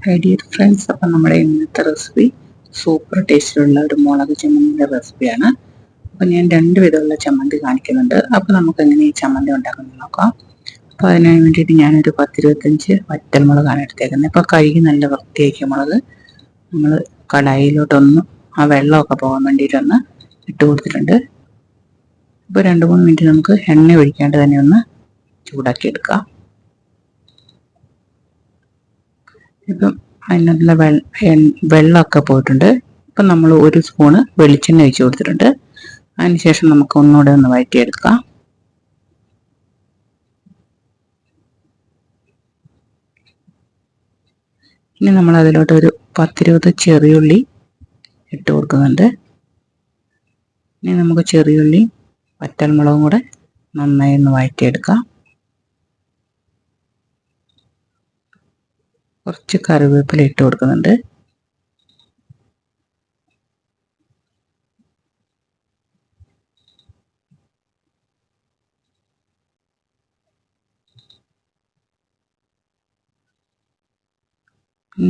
Hi dear friends, അപ്പം നമ്മുടെ ഇന്നത്തെ റെസിപ്പി സൂപ്പർ ടേസ്റ്റിലുള്ള ഒരു മുളക് ചമ്മന്തിയുടെ റെസിപ്പിയാണ്. അപ്പം ഞാൻ രണ്ട് വിധമുള്ള ചമ്മന്തി കാണിക്കുന്നുണ്ട്. അപ്പം നമുക്ക് എങ്ങനെ ഈ ചമ്മന്തി ഉണ്ടാക്കുന്നത് നോക്കാം. അപ്പോൾ അതിന് വേണ്ടിയിട്ട് ഞാനൊരു 10-25 വറ്റൽമുളകാണ് എടുത്തേക്കുന്നത്. ഇപ്പോൾ കഴുകി നല്ല വൃത്തിയാക്കിയ മുളക് നമ്മൾ കടായിലോട്ടൊന്ന് ആ വെള്ളമൊക്കെ പോകാൻ വേണ്ടിയിട്ടൊന്ന് ഇട്ട് കൊടുത്തിട്ടുണ്ട്. ഇപ്പോൾ 2-3 മിനിറ്റ് നമുക്ക് എണ്ണ ഒഴിക്കാണ്ട് തന്നെ ഒന്ന് ചൂടാക്കി എടുക്കാം. ഇപ്പം അതിനുള്ള വെള്ളമൊക്കെ പോയിട്ടുണ്ട്. ഇപ്പം നമ്മൾ 1 സ്പൂണ് വെളിച്ചെണ്ണ ഒഴിച്ച് കൊടുത്തിട്ടുണ്ട്. അതിനുശേഷം നമുക്ക് ഒന്നുകൂടെ ഒന്ന് വഴറ്റിയെടുക്കാം. ഇനി നമ്മൾ അതിലോട്ട് ഒരു 10-20 ചെറിയുള്ളി ഇട്ട് കൊടുക്കുന്നുണ്ട്. ഇനി നമുക്ക് ചെറിയുള്ളി വറ്റൽമുളകും കൂടെ നന്നായി ഒന്ന് വഴറ്റിയെടുക്കാം. കുറച്ച് കറിവേപ്പില ഇട്ട് കൊടുക്കുന്നുണ്ട്.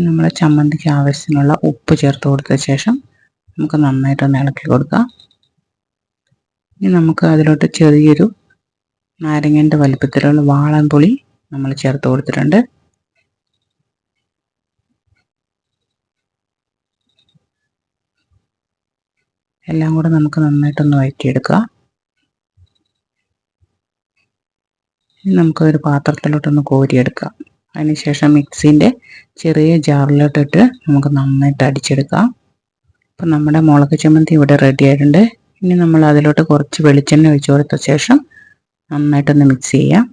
നമ്മളെ ചമ്മന്തിക്ക് ആവശ്യത്തിനുള്ള ഉപ്പ് ചേർത്ത് കൊടുത്ത ശേഷം നമുക്ക് നന്നായിട്ടൊന്ന് ഇളക്കി കൊടുക്കാം. ഇനി നമുക്ക് അതിലോട്ട് ചെറിയൊരു നാരങ്ങേൻ്റെ വലിപ്പത്തിലുള്ള വാളൻപുളി നമ്മൾ ചേർത്ത് കൊടുത്തിട്ടുണ്ട്. എല്ലാം കൂടെ നമുക്ക് നന്നായിട്ടൊന്ന് വഴറ്റിയെടുക്കുക. ഇനി നമുക്കൊരു പാത്രത്തിലോട്ടൊന്ന് കോരിയെടുക്കാം. അതിനുശേഷം മിക്സിൻ്റെ ചെറിയ ജാറിലോട്ടിട്ട് നമുക്ക് നന്നായിട്ട് അടിച്ചെടുക്കാം. അപ്പം നമ്മുടെ മുളക് ചമ്മന്തി ഇവിടെ റെഡി ആയിട്ടുണ്ട്. ഇനി നമ്മൾ അതിലോട്ട് കുറച്ച് വെളിച്ചെണ്ണ ഒഴിച്ച് കൊടുത്ത ശേഷം നന്നായിട്ടൊന്ന് മിക്സ് ചെയ്യാം.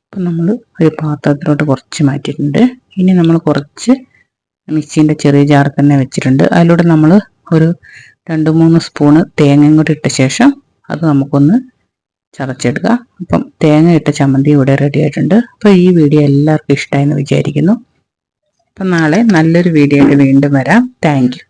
അപ്പം നമ്മൾ ഒരു പാത്രത്തിലോട്ട് കുറച്ച് മാറ്റിയിട്ടുണ്ട്. ഇനി നമ്മൾ കുറച്ച് മിക്സീൻ്റെ ചെറിയ ജാർ തന്നെ വെച്ചിട്ടുണ്ട്. അതിലൂടെ നമ്മൾ ഒരു 2-3 സ്പൂണ് തേങ്ങയും കൂടി ഇട്ട ശേഷം അത് നമുക്കൊന്ന് ചതച്ചെടുക്കുക. അപ്പം തേങ്ങ ഇട്ട ചമ്മന്തി ഇവിടെ റെഡി ആയിട്ടുണ്ട്. അപ്പോൾ ഈ വീഡിയോ എല്ലാവർക്കും ഇഷ്ടമായെന്ന് വിചാരിക്കുന്നു. അപ്പം നാളെ നല്ലൊരു വീഡിയോ ആയിട്ട് വീണ്ടും വരാം. Thank you.